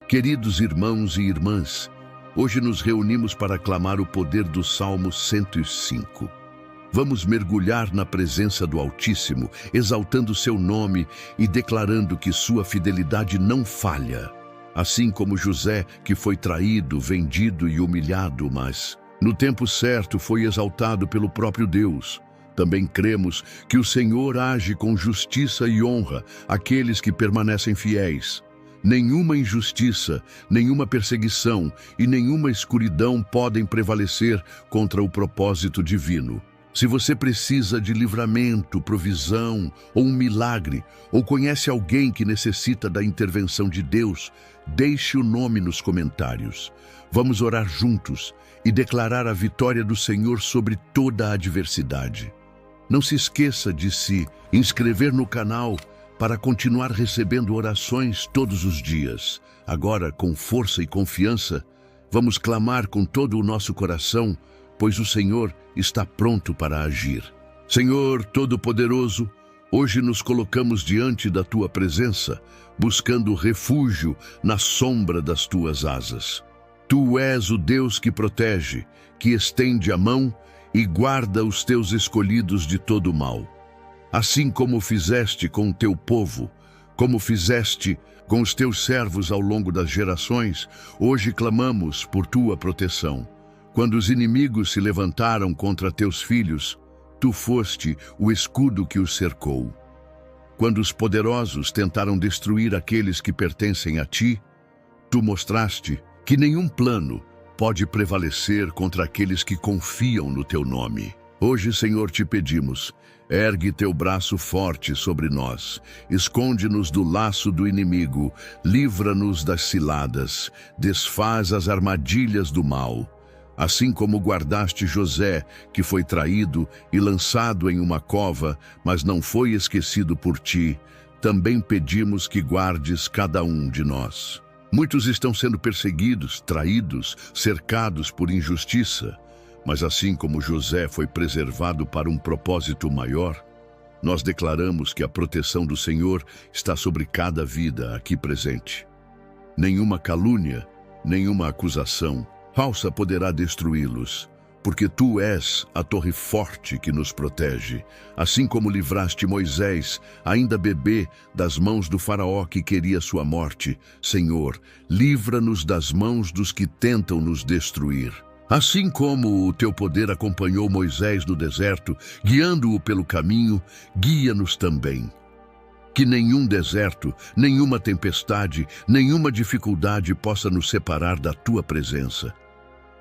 Queridos irmãos e irmãs, hoje nos reunimos para aclamar o poder do Salmo 105. Vamos mergulhar na presença do Altíssimo, exaltando seu nome e declarando que sua fidelidade não falha. Assim como José, que foi traído, vendido e humilhado, mas, no tempo certo, foi exaltado pelo próprio Deus. Também cremos que o Senhor age com justiça e honra aqueles que permanecem fiéis. Nenhuma injustiça, nenhuma perseguição e nenhuma escuridão podem prevalecer contra o propósito divino. Se você precisa de livramento, provisão ou um milagre, ou conhece alguém que necessita da intervenção de Deus, deixe o nome nos comentários. Vamos orar juntos e declarar a vitória do Senhor sobre toda a adversidade. Não se esqueça de se inscrever no canal para continuar recebendo orações todos os dias. Agora, com força e confiança, vamos clamar com todo o nosso coração, pois o Senhor está pronto para agir. Senhor Todo-Poderoso, hoje nos colocamos diante da Tua presença, buscando refúgio na sombra das Tuas asas. Tu és o Deus que protege, que estende a mão e guarda os Teus escolhidos de todo o mal. Assim como fizeste com o Teu povo, como fizeste com os Teus servos ao longo das gerações, hoje clamamos por Tua proteção. Quando os inimigos se levantaram contra Teus filhos, Tu foste o escudo que os cercou. Quando os poderosos tentaram destruir aqueles que pertencem a Ti, Tu mostraste que nenhum plano pode prevalecer contra aqueles que confiam no Teu nome. Hoje, Senhor, te pedimos, ergue Teu braço forte sobre nós, esconde-nos do laço do inimigo, livra-nos das ciladas, desfaz as armadilhas do mal. Assim como guardaste José, que foi traído e lançado em uma cova, mas não foi esquecido por Ti, também pedimos que guardes cada um de nós. Muitos estão sendo perseguidos, traídos, cercados por injustiça. Mas assim como José foi preservado para um propósito maior, nós declaramos que a proteção do Senhor está sobre cada vida aqui presente. Nenhuma calúnia, nenhuma acusação falsa poderá destruí-los, porque Tu és a torre forte que nos protege, assim como livraste Moisés, ainda bebê, das mãos do faraó que queria sua morte. Senhor, livra-nos das mãos dos que tentam nos destruir. Assim como o Teu poder acompanhou Moisés no deserto, guiando-o pelo caminho, guia-nos também. Que nenhum deserto, nenhuma tempestade, nenhuma dificuldade possa nos separar da Tua presença.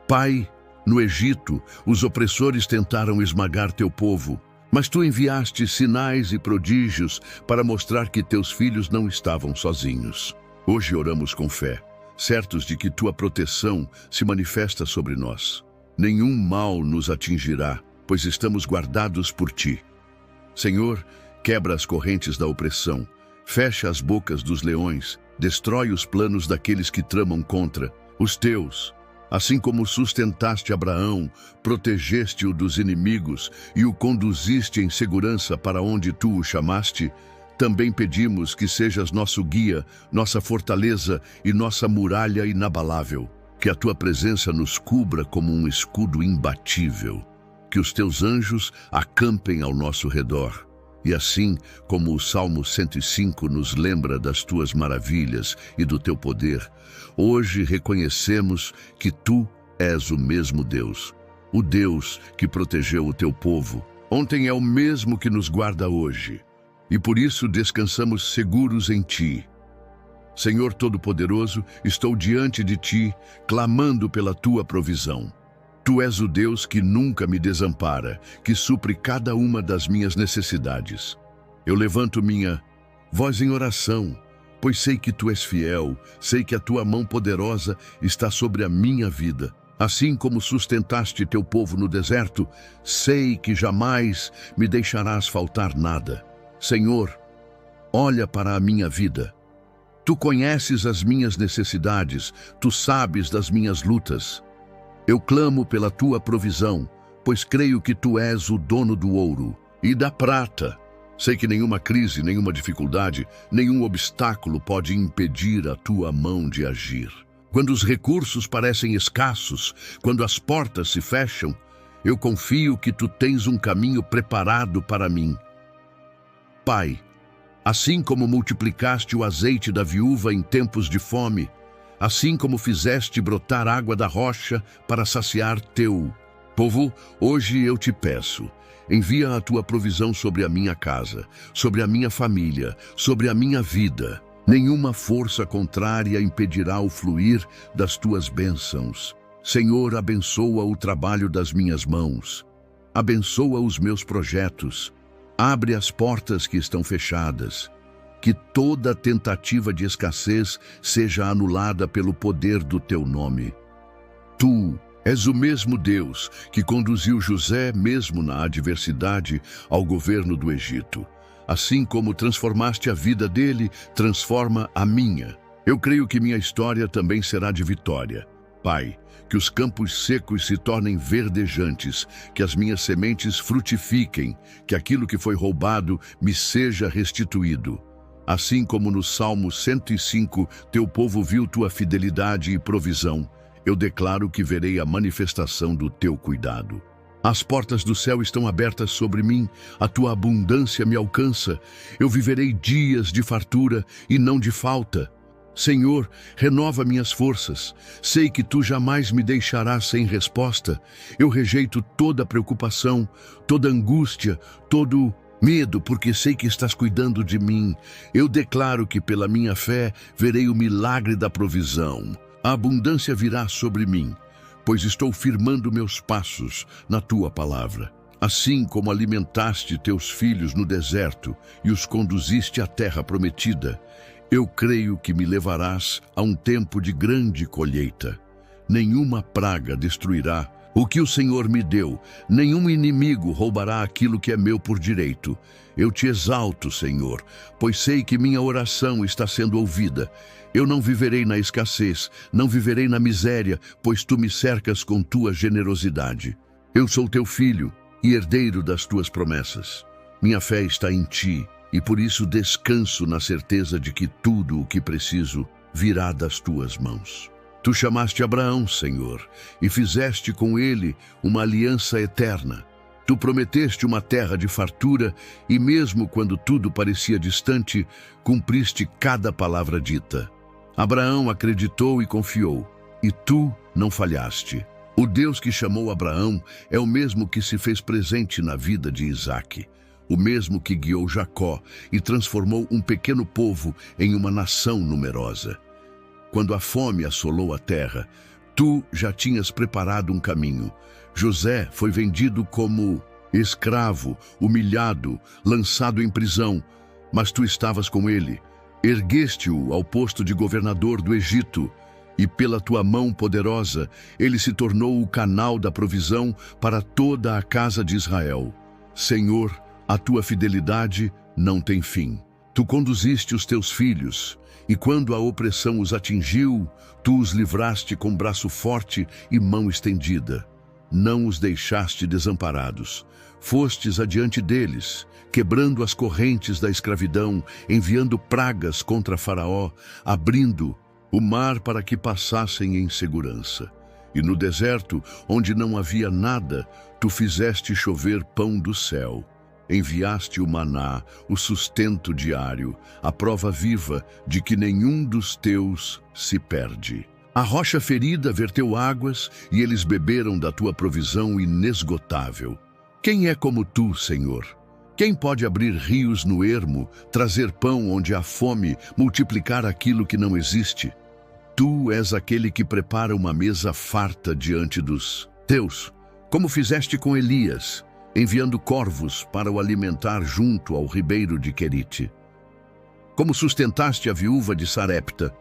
Pai, no Egito, os opressores tentaram esmagar Teu povo, mas Tu enviaste sinais e prodígios para mostrar que Teus filhos não estavam sozinhos. Hoje oramos com fé, certos de que Tua proteção se manifesta sobre nós. Nenhum mal nos atingirá, pois estamos guardados por Ti. Senhor, quebra as correntes da opressão, fecha as bocas dos leões, destrói os planos daqueles que tramam contra os Teus. Assim como sustentaste Abraão, protegeste-o dos inimigos e o conduziste em segurança para onde Tu o chamaste, também pedimos que sejas nosso guia, nossa fortaleza e nossa muralha inabalável. Que a Tua presença nos cubra como um escudo imbatível. Que os Teus anjos acampem ao nosso redor. E assim como o Salmo 105 nos lembra das Tuas maravilhas e do Teu poder, hoje reconhecemos que Tu és o mesmo Deus. O Deus que protegeu o Teu povo. Ontem é o mesmo que nos guarda hoje. E por isso descansamos seguros em Ti. Senhor Todo-Poderoso, estou diante de Ti, clamando pela Tua provisão. Tu és o Deus que nunca me desampara, que supre cada uma das minhas necessidades. Eu levanto minha voz em oração, pois sei que Tu és fiel, sei que a Tua mão poderosa está sobre a minha vida. Assim como sustentaste Teu povo no deserto, sei que jamais me deixarás faltar nada. Senhor, olha para a minha vida. Tu conheces as minhas necessidades, Tu sabes das minhas lutas. Eu clamo pela Tua provisão, pois creio que Tu és o dono do ouro e da prata. Sei que nenhuma crise, nenhuma dificuldade, nenhum obstáculo pode impedir a tua mão de agir. Quando os recursos parecem escassos, quando as portas se fecham, eu confio que tu tens um caminho preparado para mim. Pai, assim como multiplicaste o azeite da viúva em tempos de fome, assim como fizeste brotar água da rocha para saciar teu povo, hoje eu te peço, envia a tua provisão sobre a minha casa, sobre a minha família, sobre a minha vida. Nenhuma força contrária impedirá o fluir das tuas bênçãos. Senhor, abençoa o trabalho das minhas mãos. Abençoa os meus projetos. Abre as portas que estão fechadas. Que toda tentativa de escassez seja anulada pelo poder do teu nome. Tu és o mesmo Deus que conduziu José, mesmo na adversidade, ao governo do Egito. Assim como transformaste a vida dele, transforma a minha. Eu creio que minha história também será de vitória. Pai, que os campos secos se tornem verdejantes, que as minhas sementes frutifiquem, que aquilo que foi roubado me seja restituído. Assim como no Salmo 105, teu povo viu tua fidelidade e provisão, eu declaro que verei a manifestação do teu cuidado. As portas do céu estão abertas sobre mim, a tua abundância me alcança. Eu viverei dias de fartura e não de falta. Senhor, renova minhas forças. Sei que tu jamais me deixarás sem resposta. Eu rejeito toda preocupação, toda angústia, todo medo, porque sei que estás cuidando de mim. Eu declaro que pela minha fé verei o milagre da provisão. A abundância virá sobre mim, pois estou firmando meus passos na tua palavra. Assim como alimentaste teus filhos no deserto e os conduziste à terra prometida, eu creio que me levarás a um tempo de grande colheita. Nenhuma praga destruirá o que o Senhor me deu, nenhum inimigo roubará aquilo que é meu por direito. Eu te exalto, Senhor, pois sei que minha oração está sendo ouvida. Eu não viverei na escassez, não viverei na miséria, pois tu me cercas com tua generosidade. Eu sou teu filho e herdeiro das tuas promessas. Minha fé está em ti e por isso descanso na certeza de que tudo o que preciso virá das tuas mãos. Tu chamaste Abraão, Senhor, e fizeste com ele uma aliança eterna. Tu prometeste uma terra de fartura e mesmo quando tudo parecia distante, cumpriste cada palavra dita. Abraão acreditou e confiou, e tu não falhaste. O Deus que chamou Abraão é o mesmo que se fez presente na vida de Isaque, o mesmo que guiou Jacó e transformou um pequeno povo em uma nação numerosa. Quando a fome assolou a terra, tu já tinhas preparado um caminho. José foi vendido como escravo, humilhado, lançado em prisão, mas tu estavas com ele. Ergueste-o ao posto de governador do Egito, e pela tua mão poderosa, ele se tornou o canal da provisão para toda a casa de Israel. Senhor, a tua fidelidade não tem fim. Tu conduziste os teus filhos, e quando a opressão os atingiu, tu os livraste com braço forte e mão estendida. Não os deixaste desamparados. Fostes adiante deles, quebrando as correntes da escravidão, enviando pragas contra Faraó, abrindo o mar para que passassem em segurança. E no deserto, onde não havia nada, tu fizeste chover pão do céu. Enviaste o maná, o sustento diário, a prova viva de que nenhum dos teus se perde. A rocha ferida verteu águas e eles beberam da tua provisão inesgotável. Quem é como tu, Senhor? Quem pode abrir rios no ermo, trazer pão onde há fome, multiplicar aquilo que não existe? Tu és aquele que prepara uma mesa farta diante dos teus, como fizeste com Elias, enviando corvos para o alimentar junto ao ribeiro de Querite. Como sustentaste a viúva de Sarepta,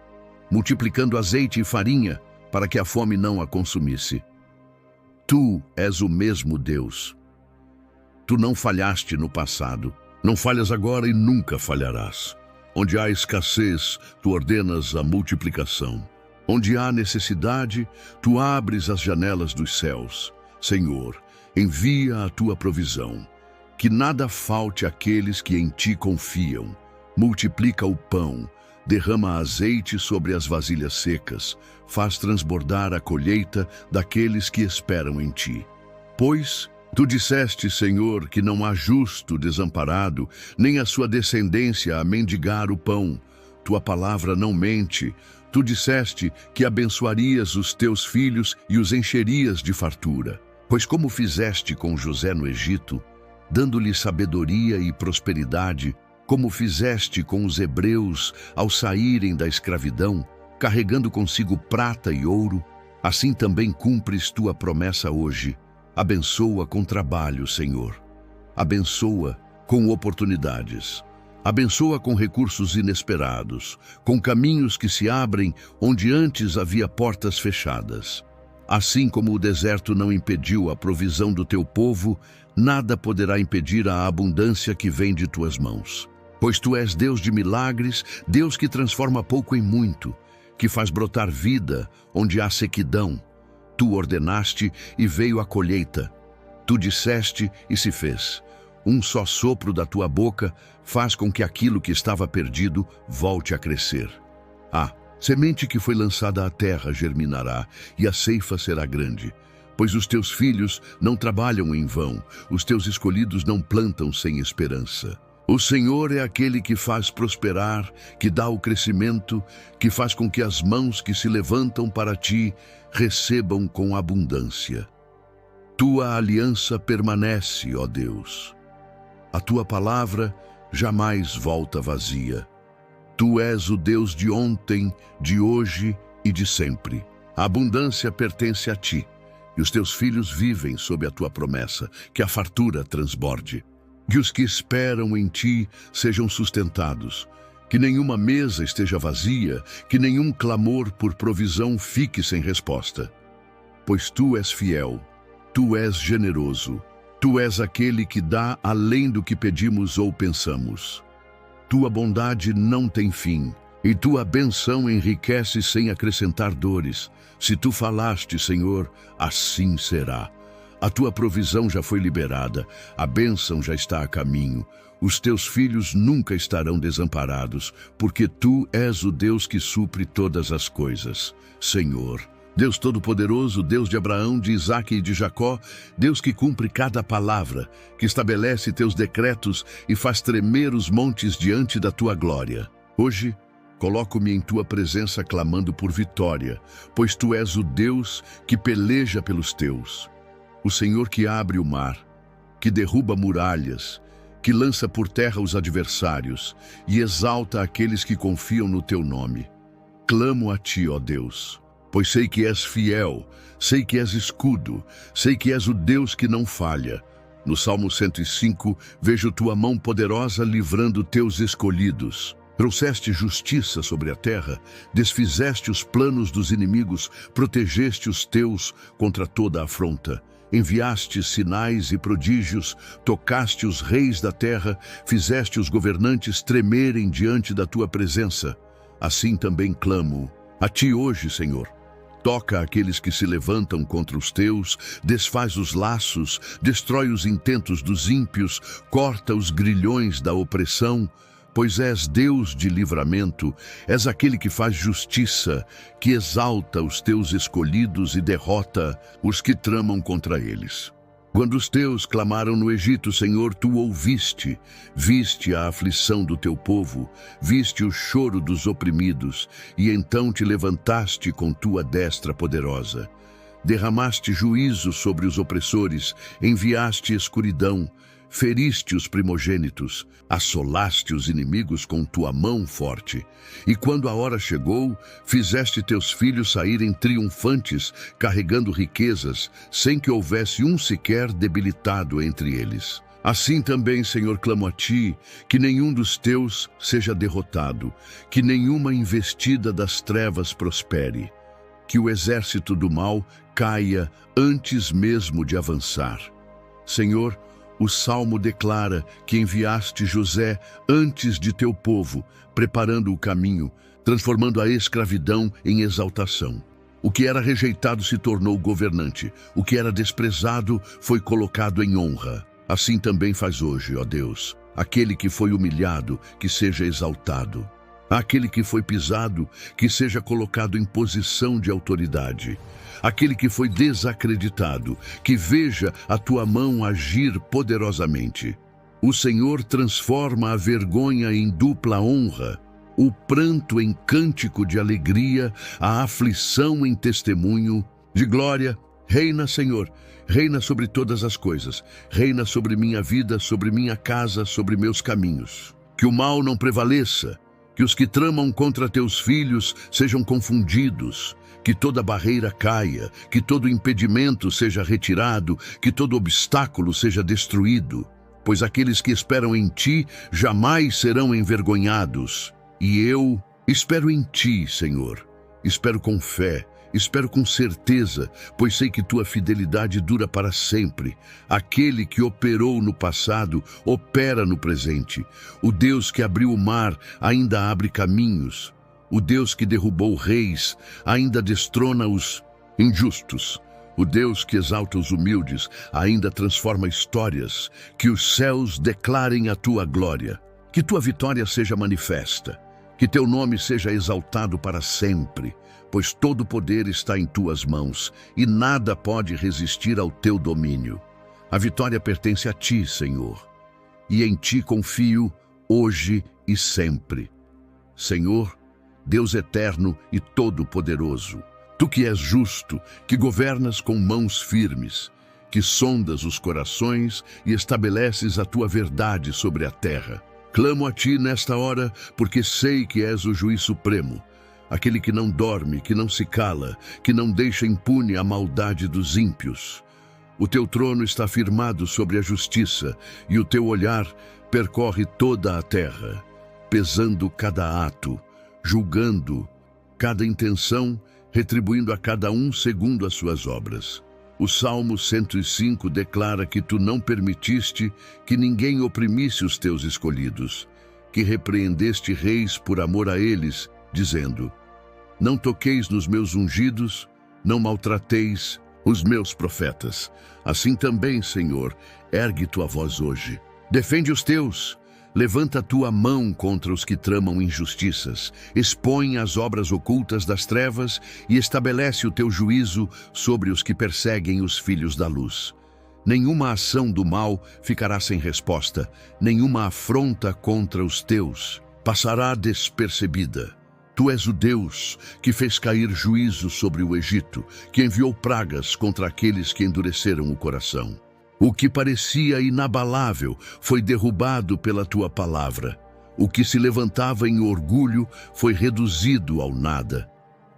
multiplicando azeite e farinha para que a fome não a consumisse. Tu és o mesmo Deus. Tu não falhaste no passado, não falhas agora e nunca falharás. Onde há escassez, tu ordenas a multiplicação. Onde há necessidade, tu abres as janelas dos céus. Senhor, envia a tua provisão. Que nada falte àqueles que em ti confiam. Multiplica o pão, derrama azeite sobre as vasilhas secas, faz transbordar a colheita daqueles que esperam em ti. Pois tu disseste, Senhor, que não há justo desamparado, nem a sua descendência a mendigar o pão. Tua palavra não mente. Tu disseste que abençoarias os teus filhos e os encherias de fartura. Pois como fizeste com José no Egito, dando-lhe sabedoria e prosperidade, como fizeste com os hebreus ao saírem da escravidão, carregando consigo prata e ouro, assim também cumpres tua promessa hoje. Abençoa com trabalho, Senhor. Abençoa com oportunidades. Abençoa com recursos inesperados, com caminhos que se abrem onde antes havia portas fechadas. Assim como o deserto não impediu a provisão do teu povo, nada poderá impedir a abundância que vem de tuas mãos. Pois tu és Deus de milagres, Deus que transforma pouco em muito, que faz brotar vida onde há sequidão. Tu ordenaste e veio a colheita. Tu disseste e se fez. Um só sopro da tua boca faz com que aquilo que estava perdido volte a crescer. Semente que foi lançada à terra germinará, e a ceifa será grande. Pois os teus filhos não trabalham em vão, os teus escolhidos não plantam sem esperança. O Senhor é aquele que faz prosperar, que dá o crescimento, que faz com que as mãos que se levantam para ti recebam com abundância. Tua aliança permanece, ó Deus. A tua palavra jamais volta vazia. Tu és o Deus de ontem, de hoje e de sempre. A abundância pertence a ti, e os teus filhos vivem sob a tua promessa, que a fartura transborde. Que os que esperam em ti sejam sustentados, que nenhuma mesa esteja vazia, que nenhum clamor por provisão fique sem resposta. Pois tu és fiel, tu és generoso, tu és aquele que dá além do que pedimos ou pensamos. Tua bondade não tem fim, e tua bênção enriquece sem acrescentar dores. Se tu falaste, Senhor, assim será. A tua provisão já foi liberada, a bênção já está a caminho. Os teus filhos nunca estarão desamparados, porque tu és o Deus que supre todas as coisas. Senhor, Deus Todo-Poderoso, Deus de Abraão, de Isaque e de Jacó, Deus que cumpre cada palavra, que estabelece teus decretos e faz tremer os montes diante da tua glória. Hoje, coloco-me em tua presença clamando por vitória, pois tu és o Deus que peleja pelos teus. O Senhor que abre o mar, que derruba muralhas, que lança por terra os adversários e exalta aqueles que confiam no teu nome. Clamo a ti, ó Deus, pois sei que és fiel, sei que és escudo, sei que és o Deus que não falha. No Salmo 105, vejo tua mão poderosa livrando teus escolhidos. Trouxeste justiça sobre a terra, desfizeste os planos dos inimigos, protegeste os teus contra toda afronta. Enviaste sinais e prodígios, tocaste os reis da terra, fizeste os governantes tremerem diante da tua presença. Assim também clamo a ti hoje, Senhor. Toca aqueles que se levantam contra os teus, desfaz os laços, destrói os intentos dos ímpios, corta os grilhões da opressão, pois és Deus de livramento, és aquele que faz justiça, que exalta os teus escolhidos e derrota os que tramam contra eles. Quando os teus clamaram no Egito, Senhor, tu ouviste, viste a aflição do teu povo, viste o choro dos oprimidos, e então te levantaste com tua destra poderosa. Derramaste juízo sobre os opressores, enviaste escuridão, feriste os primogênitos, assolaste os inimigos com tua mão forte. E quando a hora chegou, fizeste teus filhos saírem triunfantes, carregando riquezas, sem que houvesse um sequer debilitado entre eles. Assim também, Senhor, clamo a ti, que nenhum dos teus seja derrotado, que nenhuma investida das trevas prospere, que o exército do mal caia antes mesmo de avançar. Senhor, o Salmo declara que enviaste José antes de teu povo, preparando o caminho, transformando a escravidão em exaltação. O que era rejeitado se tornou governante, o que era desprezado foi colocado em honra. Assim também faz hoje, ó Deus. Aquele que foi humilhado, que seja exaltado. Aquele que foi pisado, que seja colocado em posição de autoridade. Aquele que foi desacreditado, que veja a tua mão agir poderosamente. O Senhor transforma a vergonha em dupla honra, o pranto em cântico de alegria, a aflição em testemunho de glória. Reina, Senhor, reina sobre todas as coisas. Reina sobre minha vida, sobre minha casa, sobre meus caminhos. Que o mal não prevaleça, que os que tramam contra teus filhos sejam confundidos, que toda barreira caia, que todo impedimento seja retirado, que todo obstáculo seja destruído. Pois aqueles que esperam em ti jamais serão envergonhados. E eu espero em ti, Senhor. Espero com fé, espero com certeza, pois sei que tua fidelidade dura para sempre. Aquele que operou no passado, opera no presente. O Deus que abriu o mar, ainda abre caminhos. O Deus que derrubou reis, ainda destrona os injustos. O Deus que exalta os humildes, ainda transforma histórias. Que os céus declarem a tua glória. Que tua vitória seja manifesta. Que teu nome seja exaltado para sempre. Pois todo o poder está em tuas mãos, e nada pode resistir ao teu domínio. A vitória pertence a ti, Senhor. E em ti confio, hoje e sempre. Senhor, Deus eterno e todo-poderoso, tu que és justo, que governas com mãos firmes, que sondas os corações e estabeleces a tua verdade sobre a terra. Clamo a ti nesta hora, porque sei que és o juiz supremo, aquele que não dorme, que não se cala, que não deixa impune a maldade dos ímpios. O teu trono está firmado sobre a justiça, e o teu olhar percorre toda a terra, pesando cada ato, julgando cada intenção, retribuindo a cada um segundo as suas obras. O Salmo 105 declara que tu não permitiste que ninguém oprimisse os teus escolhidos, que repreendeste reis por amor a eles, dizendo: não toqueis nos meus ungidos, não maltrateis os meus profetas. Assim também, Senhor, ergue tua voz hoje. Defende os teus. Levanta a tua mão contra os que tramam injustiças, expõe as obras ocultas das trevas e estabelece o teu juízo sobre os que perseguem os filhos da luz. Nenhuma ação do mal ficará sem resposta, nenhuma afronta contra os teus passará despercebida. Tu és o Deus que fez cair juízo sobre o Egito, que enviou pragas contra aqueles que endureceram o coração. O que parecia inabalável foi derrubado pela tua palavra. O que se levantava em orgulho foi reduzido ao nada.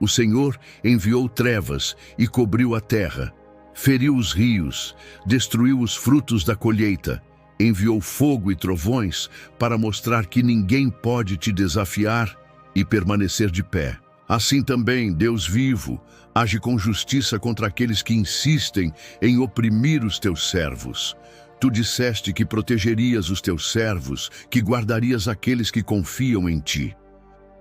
O Senhor enviou trevas e cobriu a terra, feriu os rios, destruiu os frutos da colheita, enviou fogo e trovões para mostrar que ninguém pode te desafiar e permanecer de pé. Assim também, Deus vivo, age com justiça contra aqueles que insistem em oprimir os teus servos. Tu disseste que protegerias os teus servos, que guardarias aqueles que confiam em ti.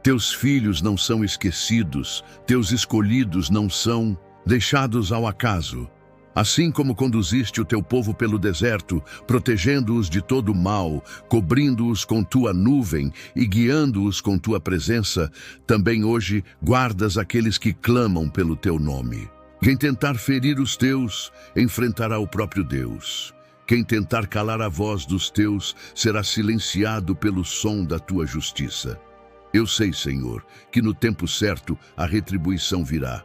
Teus filhos não são esquecidos, teus escolhidos não são deixados ao acaso. Assim como conduziste o teu povo pelo deserto, protegendo-os de todo mal, cobrindo-os com tua nuvem e guiando-os com tua presença, também hoje guardas aqueles que clamam pelo teu nome. Quem tentar ferir os teus, enfrentará o próprio Deus. Quem tentar calar a voz dos teus, será silenciado pelo som da tua justiça. Eu sei, Senhor, que no tempo certo a retribuição virá.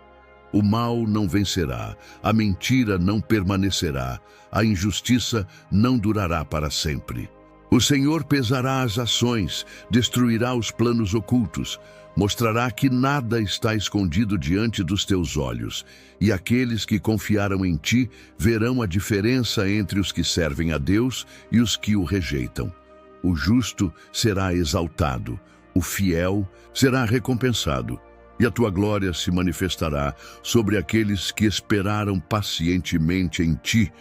O mal não vencerá, a mentira não permanecerá, a injustiça não durará para sempre. O Senhor pesará as ações, destruirá os planos ocultos, mostrará que nada está escondido diante dos teus olhos, e aqueles que confiaram em ti verão a diferença entre os que servem a Deus e os que o rejeitam. O justo será exaltado, o fiel será recompensado. E a tua glória se manifestará sobre aqueles que esperaram pacientemente em ti.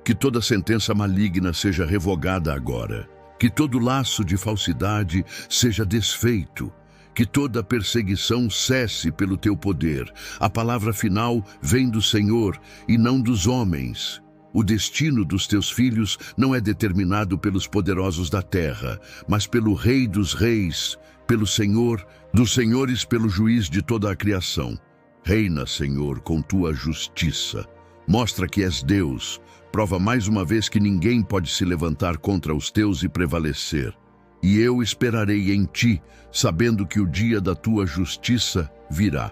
Que toda sentença maligna seja revogada agora. Que todo laço de falsidade seja desfeito. Que toda perseguição cesse pelo teu poder. A palavra final vem do Senhor e não dos homens. O destino dos teus filhos não é determinado pelos poderosos da terra, mas pelo Rei dos Reis, pelo Senhor dos Senhores, pelo Juiz de toda a criação. Reina, Senhor, com tua justiça. Mostra que és Deus. Prova mais uma vez que ninguém pode se levantar contra os teus e prevalecer. E eu esperarei em ti, sabendo que o dia da tua justiça virá.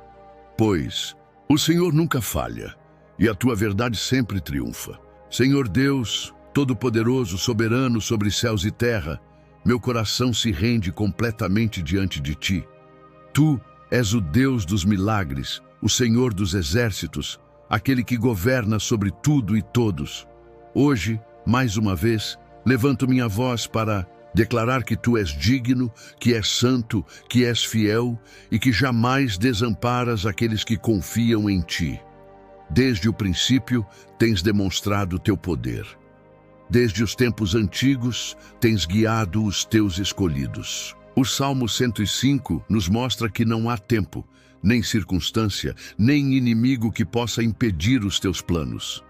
Pois o Senhor nunca falha, e a tua verdade sempre triunfa. Senhor Deus, Todo-Poderoso, soberano sobre céus e terra, meu coração se rende completamente diante de ti. Tu és o Deus dos milagres, o Senhor dos exércitos, aquele que governa sobre tudo e todos. Hoje, mais uma vez, levanto minha voz para declarar que tu és digno, que és santo, que és fiel e que jamais desamparas aqueles que confiam em ti. Desde o princípio, tens demonstrado teu poder. Desde os tempos antigos, tens guiado os teus escolhidos. O Salmo 105 nos mostra que não há tempo, nem circunstância, nem inimigo que possa impedir os teus planos.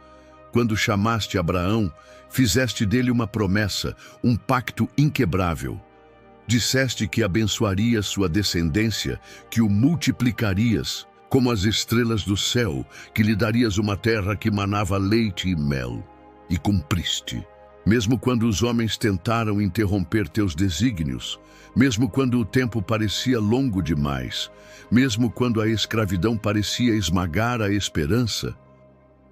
Quando chamaste Abraão, fizeste dele uma promessa, um pacto inquebrável. Disseste que abençoarias sua descendência, que o multiplicarias, como as estrelas do céu, que lhe darias uma terra que manava leite e mel. E cumpriste. Mesmo quando os homens tentaram interromper teus desígnios, mesmo quando o tempo parecia longo demais, mesmo quando a escravidão parecia esmagar a esperança,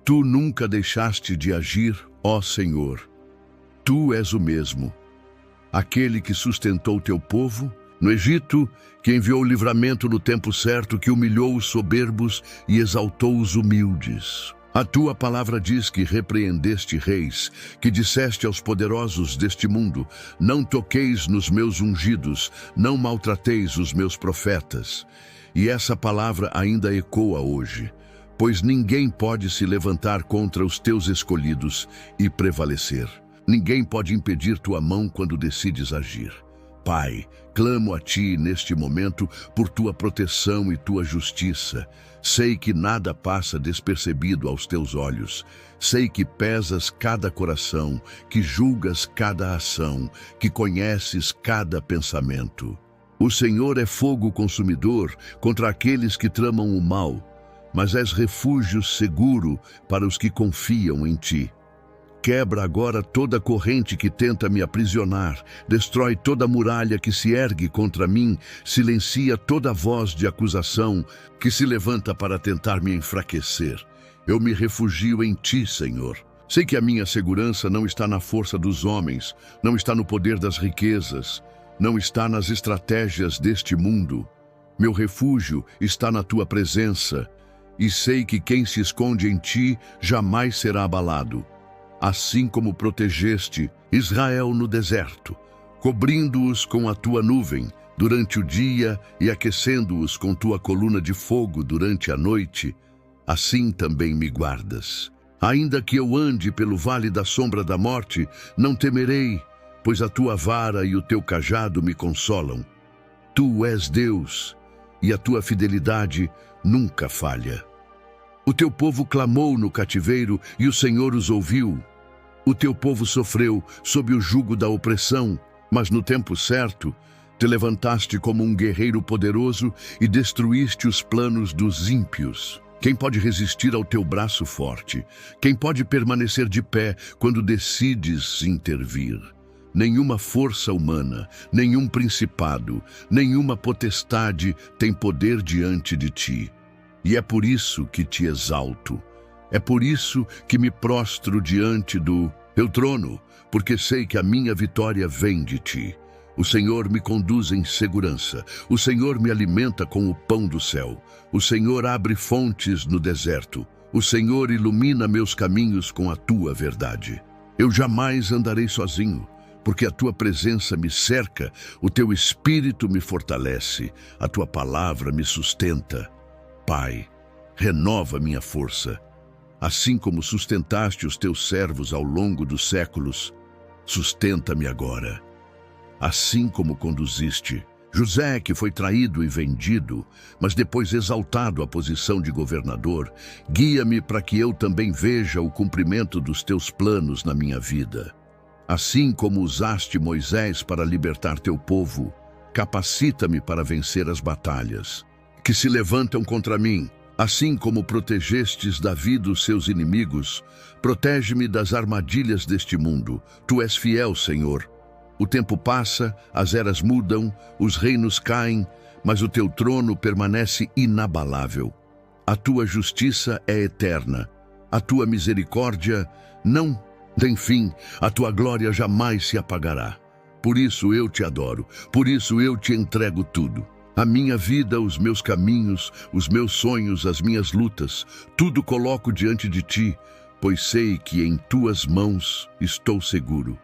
tu nunca deixaste de agir, ó Senhor. Tu és o mesmo, aquele que sustentou teu povo no Egito, que enviou o livramento no tempo certo, que humilhou os soberbos e exaltou os humildes. A tua palavra diz que repreendeste reis, que disseste aos poderosos deste mundo: não toqueis nos meus ungidos, não maltrateis os meus profetas. E essa palavra ainda ecoa hoje, pois ninguém pode se levantar contra os teus escolhidos e prevalecer. Ninguém pode impedir tua mão quando decides agir. Pai, clamo a ti neste momento por tua proteção e tua justiça. Sei que nada passa despercebido aos teus olhos. Sei que pesas cada coração, que julgas cada ação, que conheces cada pensamento. O Senhor é fogo consumidor contra aqueles que tramam o mal, mas és refúgio seguro para os que confiam em ti. Quebra agora toda corrente que tenta me aprisionar, destrói toda muralha que se ergue contra mim, silencia toda voz de acusação que se levanta para tentar me enfraquecer. Eu me refugio em ti, Senhor. Sei que a minha segurança não está na força dos homens, não está no poder das riquezas, não está nas estratégias deste mundo. Meu refúgio está na tua presença, e sei que quem se esconde em ti jamais será abalado. Assim como protegeste Israel no deserto, cobrindo-os com a tua nuvem durante o dia e aquecendo-os com tua coluna de fogo durante a noite, assim também me guardas. Ainda que eu ande pelo vale da sombra da morte, não temerei, pois a tua vara e o teu cajado me consolam. Tu és Deus, e a tua fidelidade nunca falha. O teu povo clamou no cativeiro e o Senhor os ouviu. O teu povo sofreu sob o jugo da opressão, mas no tempo certo te levantaste como um guerreiro poderoso e destruíste os planos dos ímpios. Quem pode resistir ao teu braço forte? Quem pode permanecer de pé quando decides intervir? Nenhuma força humana, nenhum principado, nenhuma potestade tem poder diante de ti. E é por isso que te exalto. É por isso que me prostro diante do teu trono, porque sei que a minha vitória vem de ti. O Senhor me conduz em segurança. O Senhor me alimenta com o pão do céu. O Senhor abre fontes no deserto. O Senhor ilumina meus caminhos com a tua verdade. Eu jamais andarei sozinho, porque a tua presença me cerca, o teu espírito me fortalece, a tua palavra me sustenta. Pai, renova minha força. Assim como sustentaste os teus servos ao longo dos séculos, sustenta-me agora. Assim como conduziste José, que foi traído e vendido, mas depois exaltado à posição de governador, guia-me para que eu também veja o cumprimento dos teus planos na minha vida. Assim como usaste Moisés para libertar teu povo, capacita-me para vencer as batalhas que se levantam contra mim. Assim como protegestes Davi dos seus inimigos, protege-me das armadilhas deste mundo. Tu és fiel, Senhor. O tempo passa, as eras mudam, os reinos caem, mas o teu trono permanece inabalável. A tua justiça é eterna, a tua misericórdia não tem fim, a tua glória jamais se apagará. Por isso eu te adoro, por isso eu te entrego tudo. A minha vida, os meus caminhos, os meus sonhos, as minhas lutas, tudo coloco diante de ti, pois sei que em tuas mãos estou seguro.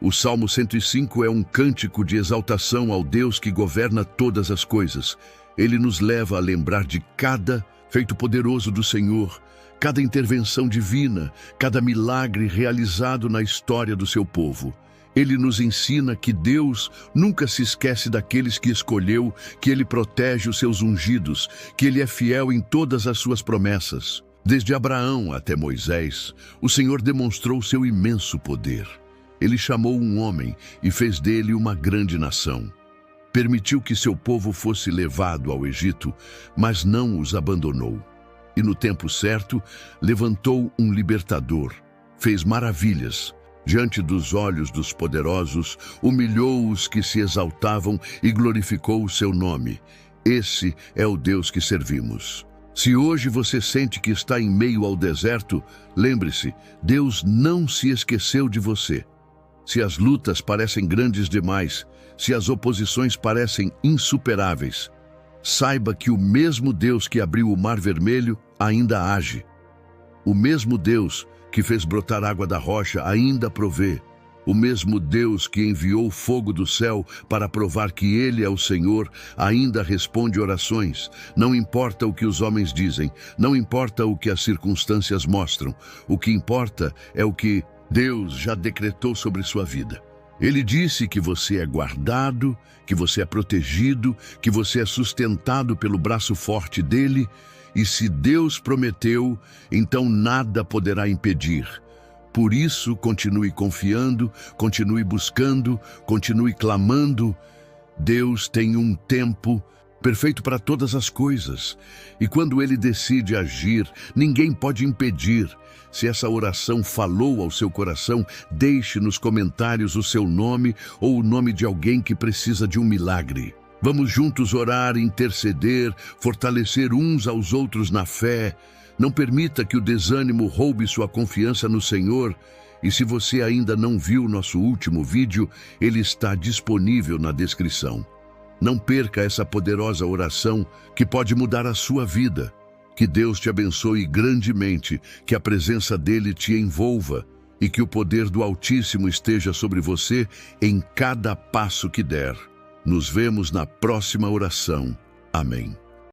O Salmo 105 é um cântico de exaltação ao Deus que governa todas as coisas. Ele nos leva a lembrar de cada feito poderoso do Senhor, cada intervenção divina, cada milagre realizado na história do seu povo. Ele nos ensina que Deus nunca se esquece daqueles que escolheu, que Ele protege os seus ungidos, que Ele é fiel em todas as suas promessas. Desde Abraão até Moisés, o Senhor demonstrou seu imenso poder. Ele chamou um homem e fez dele uma grande nação. Permitiu que seu povo fosse levado ao Egito, mas não os abandonou. E no tempo certo, levantou um libertador, fez maravilhas. Diante dos olhos dos poderosos, humilhou os que se exaltavam e glorificou o seu nome. Esse é o Deus que servimos. Se hoje você sente que está em meio ao deserto, lembre-se, Deus não se esqueceu de você. Se as lutas parecem grandes demais, se as oposições parecem insuperáveis, saiba que o mesmo Deus que abriu o Mar Vermelho ainda age. O mesmo Deus que fez brotar água da rocha ainda provê. O mesmo Deus que enviou fogo do céu para provar que Ele é o Senhor ainda responde orações. Não importa o que os homens dizem, não importa o que as circunstâncias mostram. O que importa é o que Deus já decretou sobre sua vida. Ele disse que você é guardado, que você é protegido, que você é sustentado pelo braço forte dele. E se Deus prometeu, então nada poderá impedir. Por isso, continue confiando, continue buscando, continue clamando. Deus tem um tempo perfeito para todas as coisas. E quando Ele decide agir, ninguém pode impedir. Se essa oração falou ao seu coração, deixe nos comentários o seu nome ou o nome de alguém que precisa de um milagre. Vamos juntos orar, interceder, fortalecer uns aos outros na fé. Não permita que o desânimo roube sua confiança no Senhor. E se você ainda não viu nosso último vídeo, ele está disponível na descrição. Não perca essa poderosa oração que pode mudar a sua vida. Que Deus te abençoe grandemente, que a presença dele te envolva e que o poder do Altíssimo esteja sobre você em cada passo que der. Nos vemos na próxima oração. Amém.